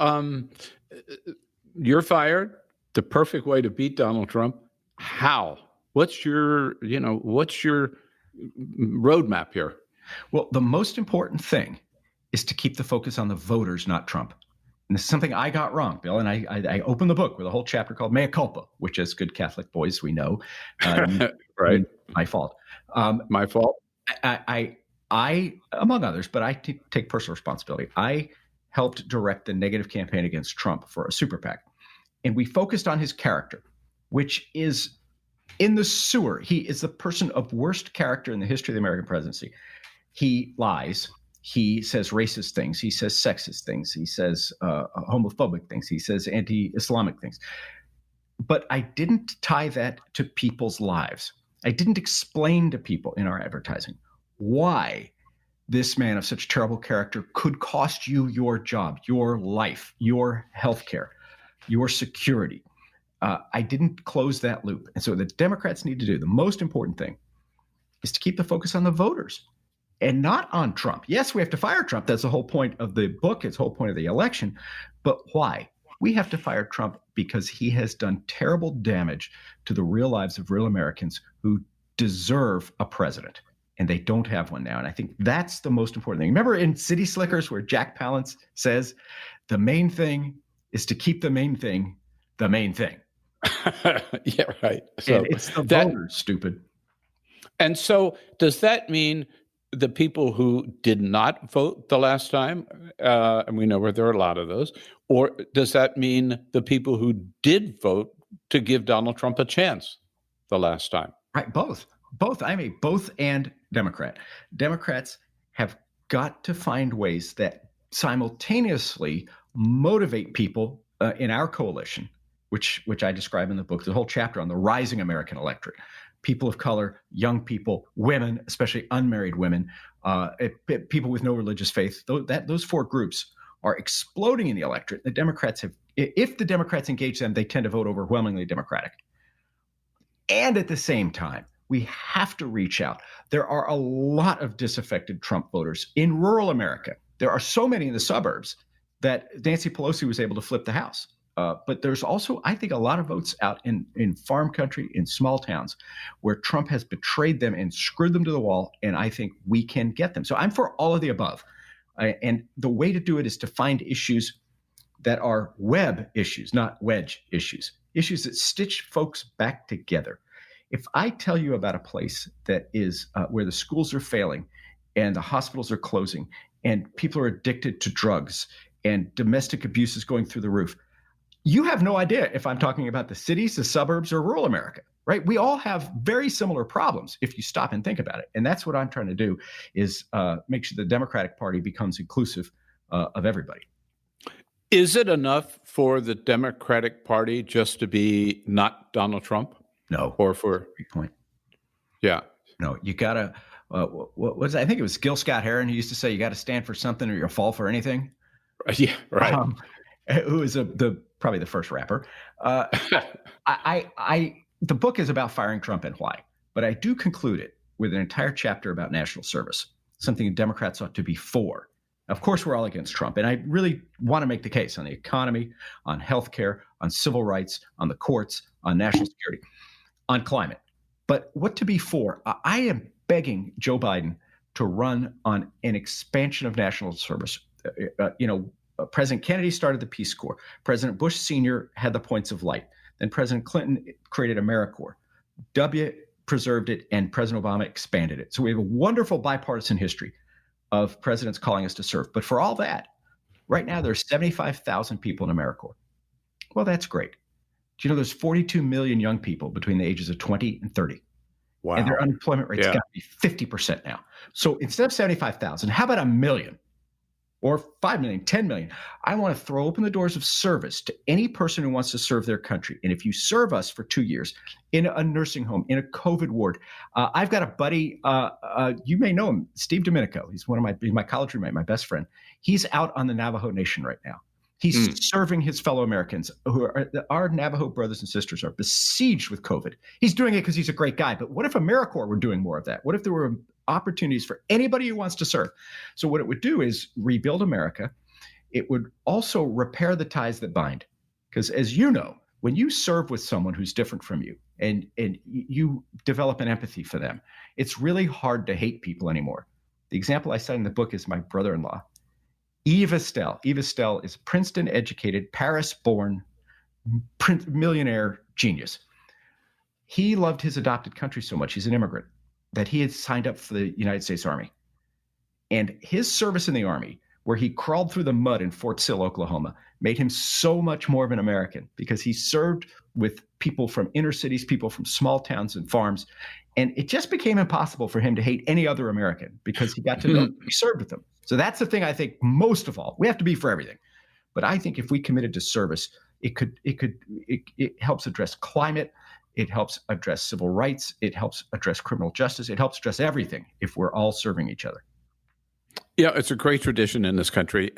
Speaker 8: you're fired. The perfect way to beat Donald Trump. How? What's your roadmap here?
Speaker 9: Well, the most important thing is to keep the focus on the voters, not Trump. and this is something I got wrong, Bill, and I opened the book with a whole chapter called Mea Culpa, which as good Catholic boys we know,
Speaker 8: right?
Speaker 9: My fault.
Speaker 8: My fault.
Speaker 9: I, among others, but I take personal responsibility. I helped direct the negative campaign against Trump for a super PAC. And we focused on his character, which is in the sewer. He is the person of worst character in the history of the American presidency. He lies. He says racist things. He says sexist things. He says homophobic things. He says anti-Islamic things. But I didn't tie that to people's lives. I didn't explain to people in our advertising why this man of such terrible character could cost you your job, your life, your health care, your security. I didn't close that loop. And so the Democrats need to do, the most important thing is to keep the focus on the voters and not on Trump. Yes, we have to fire Trump. That's the whole point of the book. It's the whole point of the election. But why? We have to fire Trump because he has done terrible damage to the real lives of real Americans who deserve a president. And they don't have one now. And I think that's the most important thing. Remember in City Slickers where Jack Palance says, the main thing is to keep the main thing the main thing.
Speaker 8: Yeah, right. So
Speaker 9: and it's the voters, stupid.
Speaker 8: And so does that mean the people who did not vote the last time, and we know where there are a lot of those, or does that mean the people who did vote to give Donald Trump a chance the last time?
Speaker 9: Right, both. I mean, both and Democrat. Democrats have got to find ways that simultaneously motivate people in our coalition, which I describe in the book. There's a whole chapter on the rising American electorate. People of color, young people, women, especially unmarried women, people with no religious faith. Those four groups are exploding in the electorate. The Democrats have, if the Democrats engage them, they tend to vote overwhelmingly Democratic. And at the same time, we have to reach out. There are a lot of disaffected Trump voters in rural America. There are so many in the suburbs that Nancy Pelosi was able to flip the House. But there's also, I think, a lot of votes out in farm country, in small towns, where Trump has betrayed them and screwed them to the wall, and I think we can get them. So I'm for all of the above. And the way to do it is to find issues that are web issues, not wedge issues, issues that stitch folks back together. If I tell you about a place that is where the schools are failing and the hospitals are closing and people are addicted to drugs and domestic abuse is going through the roof, you have no idea if I'm talking about the cities, the suburbs, or rural America, right? We all have very similar problems if you stop and think about it. And that's what I'm trying to do is make sure the Democratic Party becomes inclusive of everybody.
Speaker 8: Is it enough for the Democratic Party just to be not Donald Trump?
Speaker 9: No.
Speaker 8: Or for
Speaker 9: great point.
Speaker 8: Yeah.
Speaker 9: No, you gotta. What was I think it was Gil Scott Heron who used to say you got to stand for something or you'll fall for anything.
Speaker 8: Yeah, right.
Speaker 9: Who is probably the first rapper. The book is about firing Trump and why, but I do conclude it with an entire chapter about national service, something Democrats ought to be for. Of course, we're all against Trump, and I really want to make the case on the economy, on healthcare, on civil rights, on the courts, on national security, on climate. But what to be for? I am begging Joe Biden to run on an expansion of national service. President Kennedy started the Peace Corps. President Bush Sr. had the Points of Light. Then President Clinton created AmeriCorps. W preserved it, and President Obama expanded it. So we have a wonderful bipartisan history of presidents calling us to serve. But for all that, right now there's 75,000 people in AmeriCorps. Well, that's great. Do you know there's 42 million young people between the ages of 20 and 30?
Speaker 8: Wow.
Speaker 9: And their unemployment rate's got to be 50% now. So instead of 75,000, how about 1 million? Or 5 million, 10 million. I want to throw open the doors of service to any person who wants to serve their country. And if you serve us for 2 years in a nursing home, in a COVID ward, I've got a buddy, you may know him, Steve Domenico. He's one of my college roommate, my best friend. He's out on the Navajo Nation right now. He's serving his fellow Americans who are our Navajo brothers and sisters are besieged with COVID. He's doing it because he's a great guy. But what if AmeriCorps were doing more of that? What if there were opportunities for anybody who wants to serve? So what it would do is rebuild America. It would also repair the ties that bind. Because as you know, when you serve with someone who's different from you and you develop an empathy for them, it's really hard to hate people anymore. The example I cite in the book is my brother-in-law. Yves Estelle. Yves Estelle is Princeton-educated, Paris-born, millionaire genius. He loved his adopted country so much, he's an immigrant, that he had signed up for the United States Army. And his service in the Army, where he crawled through the mud in Fort Sill, Oklahoma, made him so much more of an American because he served with people from inner cities, people from small towns and farms. And it just became impossible for him to hate any other American because he got to know he served with them. So that's the thing I think most of all. We have to be for everything. But I think if we committed to service, it helps address climate. It helps address civil rights. It helps address criminal justice. It helps address everything if we're all serving each other.
Speaker 8: Yeah, it's a great tradition in this country.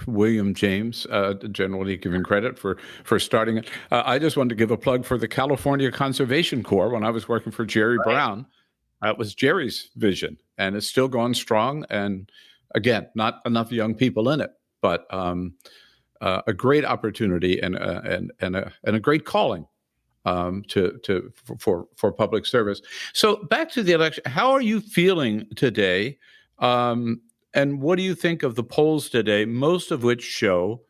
Speaker 8: William James, generally given credit for starting it. I just wanted to give a plug for the California Conservation Corps. When I was working for Jerry Brown, that was Jerry's vision, and it's still going strong. And again, not enough young people in it, but a great opportunity and a great calling for public service. So back to the election. How are you feeling today? And what do you think of the polls today, most of which show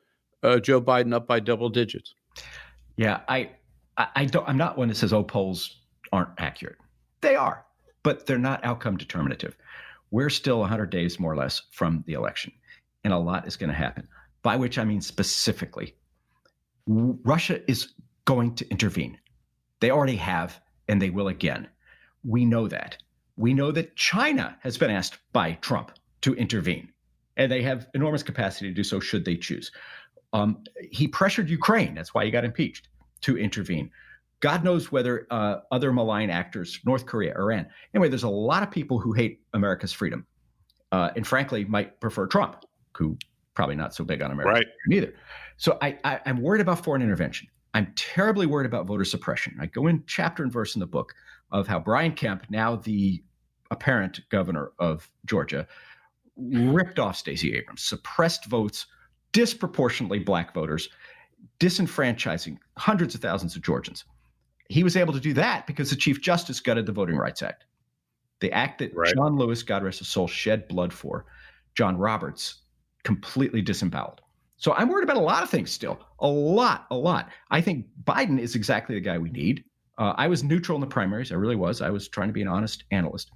Speaker 8: Joe Biden up by double digits?
Speaker 9: Yeah, I'm not one that says, polls aren't accurate. They are, but they're not outcome determinative. We're still 100 days, more or less, from the election, and a lot is going to happen, by which I mean specifically, Russia is going to intervene. They already have, and they will again. We know that. We know that China has been asked by Trump to intervene, and they have enormous capacity to do so should they choose. He pressured Ukraine, that's why he got impeached, to intervene. God knows whether other malign actors, North Korea, Iran. Anyway, there's a lot of people who hate America's freedom and frankly might prefer Trump, who probably not so big on America either. So I'm worried about foreign intervention. I'm terribly worried about voter suppression. I go in chapter and verse in the book of how Brian Kemp, now the apparent governor of Georgia, ripped off Stacey Abrams, suppressed votes, disproportionately black voters, disenfranchising hundreds of thousands of Georgians. He was able to do that because the Chief Justice gutted the Voting Rights Act. The act that John Lewis, God rest his soul, shed blood for, John Roberts completely disemboweled. So I'm worried about a lot of things still. A lot. I think Biden is exactly the guy we need. I was neutral in the primaries. I really was. I was trying to be an honest analyst.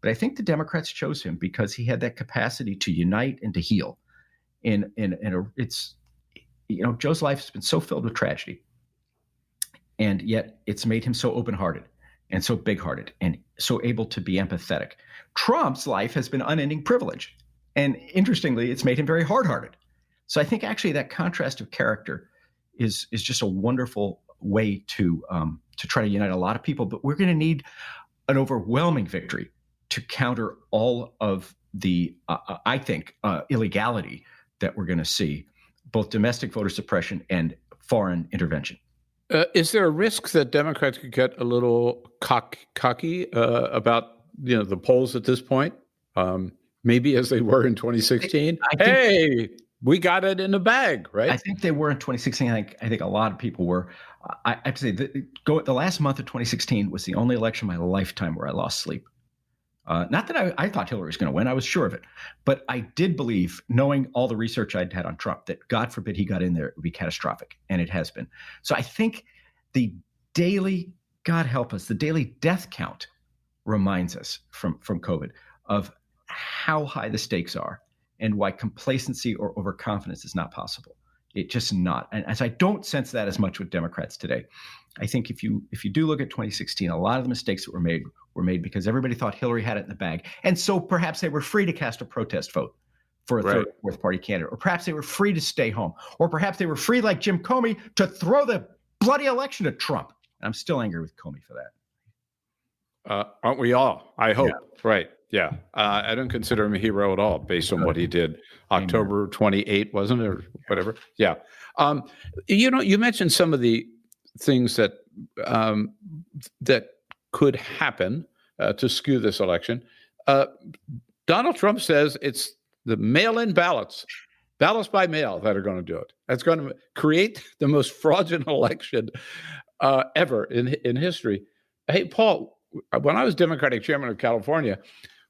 Speaker 9: But I think the Democrats chose him because he had that capacity to unite and to heal. It's, Joe's life has been so filled with tragedy, and yet it's made him so open-hearted and so big-hearted and so able to be empathetic. Trump's life has been unending privilege, and interestingly, it's made him very hard-hearted. So I think actually that contrast of character is just a wonderful way to try to unite a lot of people. But we're going to need an overwhelming victory to counter all of the, I think, illegality that we're going to see, both domestic voter suppression and foreign intervention.
Speaker 8: Is there a risk that Democrats could get a little cocky about the polls at this point? Maybe as they were in 2016. We got it in the bag, right?
Speaker 9: I think they were in 2016. I think a lot of people were. I have to say, the last month of 2016 was the only election in my lifetime where I lost sleep. Not that I thought Hillary was going to win. I was sure of it. But I did believe, knowing all the research I'd had on Trump, that God forbid he got in there, it would be catastrophic. And it has been. So I think the daily, God help us, the daily death count reminds us from COVID of how high the stakes are and why complacency or overconfidence is not possible. It's just not. And as I don't sense that as much with Democrats today. I think if you do look at 2016, a lot of the mistakes that were made because everybody thought Hillary had it in the bag. And so perhaps they were free to cast a protest vote for a third or fourth party candidate, or perhaps they were free to stay home, or perhaps they were free, like Jim Comey, to throw the bloody election at Trump. And I'm still angry with Comey for that.
Speaker 8: Aren't we all? I hope. Yeah. Right. Yeah. I don't consider him a hero at all based on what he did. October 28, wasn't it, or whatever? Yeah. You mentioned some of the things that could happen to skew this election. Donald Trump says it's the mail-in ballots by mail that are going to do it. That's going to create the most fraudulent election ever in history. Hey, Paul, when I was Democratic chairman of California,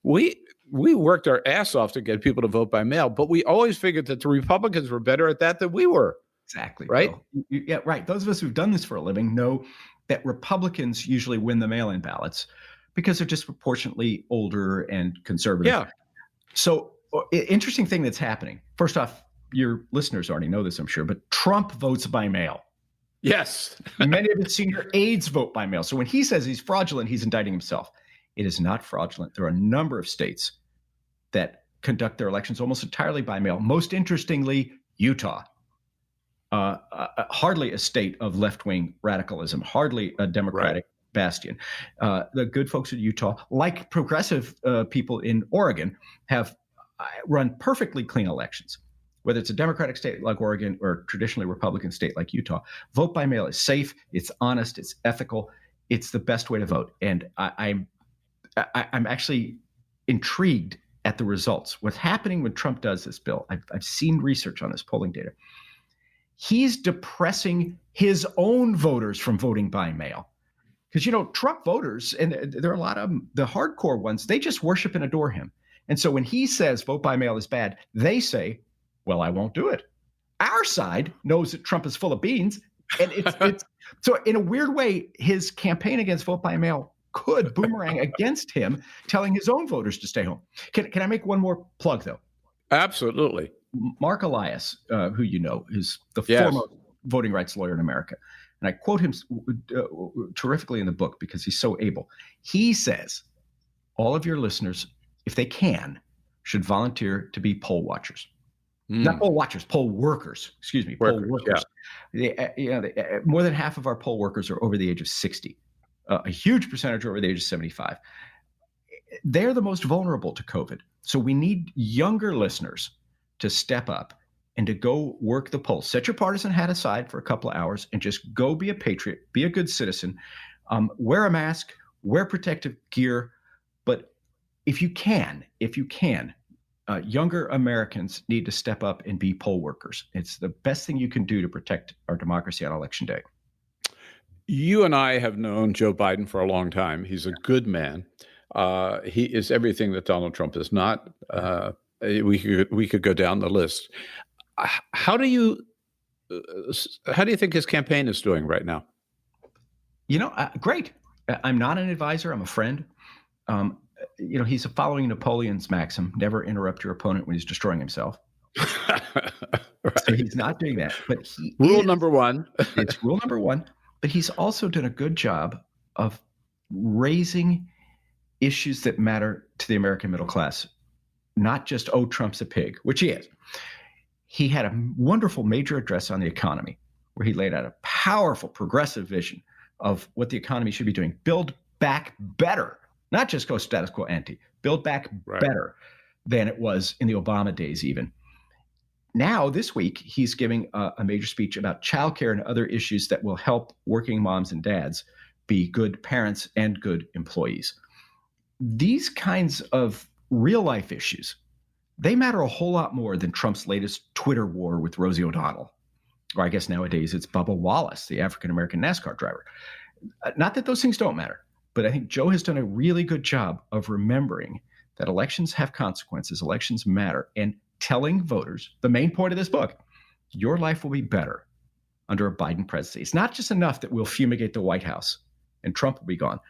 Speaker 8: we we worked our ass off to get people to vote by mail, but we always figured that the Republicans were better at that than we were.
Speaker 9: Exactly.
Speaker 8: Right?
Speaker 9: Yeah, right. Those of us who've done this for a living know that Republicans usually win the mail-in ballots because they're disproportionately older and conservative.
Speaker 8: Yeah.
Speaker 9: So, interesting thing that's happening. First off, your listeners already know this, I'm sure, but Trump votes by mail.
Speaker 8: Yes.
Speaker 9: Many of his senior aides vote by mail. So when he says he's fraudulent, he's indicting himself. It is not fraudulent. There are a number of states that conduct their elections almost entirely by mail. Most interestingly, Utah. Hardly a state of left-wing radicalism, hardly a Democratic bastion. The good folks in Utah, like progressive people in Oregon, have run perfectly clean elections. Whether it's a Democratic state like Oregon or a traditionally Republican state like Utah, vote by mail is safe, it's honest, it's ethical, it's the best way to vote. And I'm actually intrigued at the results. What's happening when Trump does this, Bill, I've seen research on this polling data. He's depressing his own voters from voting by mail. Because, Trump voters, and there are a lot of them, the hardcore ones, they just worship and adore him. And so when he says vote by mail is bad, they say, well, I won't do it. Our side knows that Trump is full of beans. And it's so in a weird way, his campaign against vote by mail could boomerang against him, telling his own voters to stay home. Can I make one more plug, though?
Speaker 8: Absolutely.
Speaker 9: Mark Elias, who you know, is the foremost voting rights lawyer in America. And I quote him terrifically in the book because he's so able. He says, all of your listeners, if they can, should volunteer to be poll watchers. Not poll watchers, poll workers. Excuse me, poll workers. Yeah. More than half of our poll workers are over the age of 60. A huge percentage are over the age of 75. They're the most vulnerable to COVID. So we need younger listeners to step up and to go work the polls. Set your partisan hat aside for a couple of hours and just go be a patriot, be a good citizen, wear a mask, wear protective gear. But if you can, younger Americans need to step up and be poll workers. It's the best thing you can do to protect our democracy on Election Day.
Speaker 8: You and I have known Joe Biden for a long time. He's a good man. He is everything that Donald Trump is not. We could go down the list. How do you think his campaign is doing right now?
Speaker 9: Great. I'm not an advisor. I'm a friend. He's following Napoleon's maxim: never interrupt your opponent when he's destroying himself.
Speaker 8: Right.
Speaker 9: So he's not doing that. But
Speaker 8: rule number one.
Speaker 9: It's rule number one. But he's also done a good job of raising issues that matter to the American middle class. Not just, Trump's a pig, which he is. He had a wonderful major address on the economy where he laid out a powerful progressive vision of what the economy should be doing. Build back better, not just go status quo ante. Build back better than it was in the Obama days even. Now, this week, he's giving a major speech about childcare and other issues that will help working moms and dads be good parents and good employees. These kinds of real-life issues, they matter a whole lot more than Trump's latest Twitter war with Rosie O'Donnell. Or I guess nowadays it's Bubba Wallace, the African-American NASCAR driver. Not that those things don't matter, but I think Joe has done a really good job of remembering that elections have consequences, elections matter, and telling voters, the main point of this book, your life will be better under a Biden presidency. It's not just enough that we'll fumigate the White House and Trump will be gone.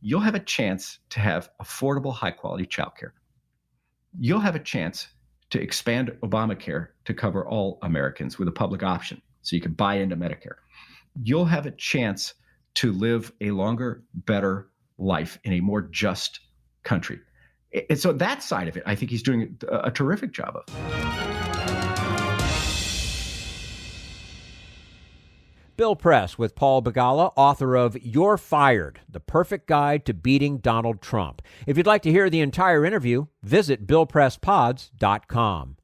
Speaker 9: You'll have a chance to have affordable, high-quality childcare. You'll have a chance to expand Obamacare to cover all Americans with a public option so you can buy into Medicare. You'll have a chance to live a longer, better life in a more just country. And so that side of it, I think he's doing a terrific job of.
Speaker 1: Bill Press with Paul Begala, author of You're Fired, The Perfect Guide to Beating Donald Trump. If you'd like to hear the entire interview, visit BillPressPods.com.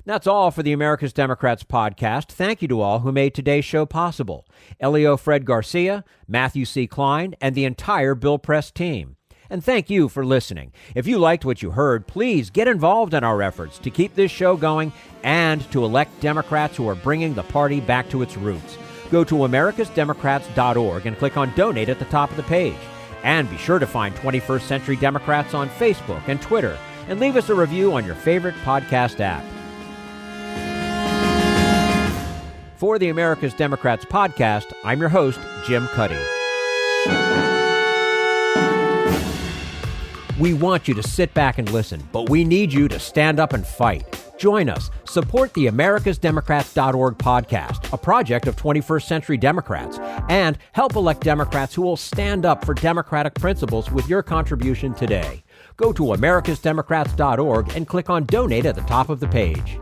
Speaker 1: That's all for the America's Democrats podcast. Thank you to all who made today's show possible. Helio Fred Garcia, Matthew C. Klein, and the entire Bill Press team. And thank you for listening. If you liked what you heard, please get involved in our efforts to keep this show going and to elect Democrats who are bringing the party back to its roots. Go to americasdemocrats.org and click on Donate at the top of the page. And be sure to find 21st Century Democrats on Facebook and Twitter. and leave us a review on your favorite podcast app. For the America's Democrats podcast, I'm your host, Jim Cuddy. We want you to sit back and listen, but we need you to stand up and fight. Join us. Support the americasdemocrats.org podcast, a project of 21st Century Democrats, and help elect Democrats who will stand up for democratic principles with your contribution today. Go to americasdemocrats.org and click on Donate at the top of the page.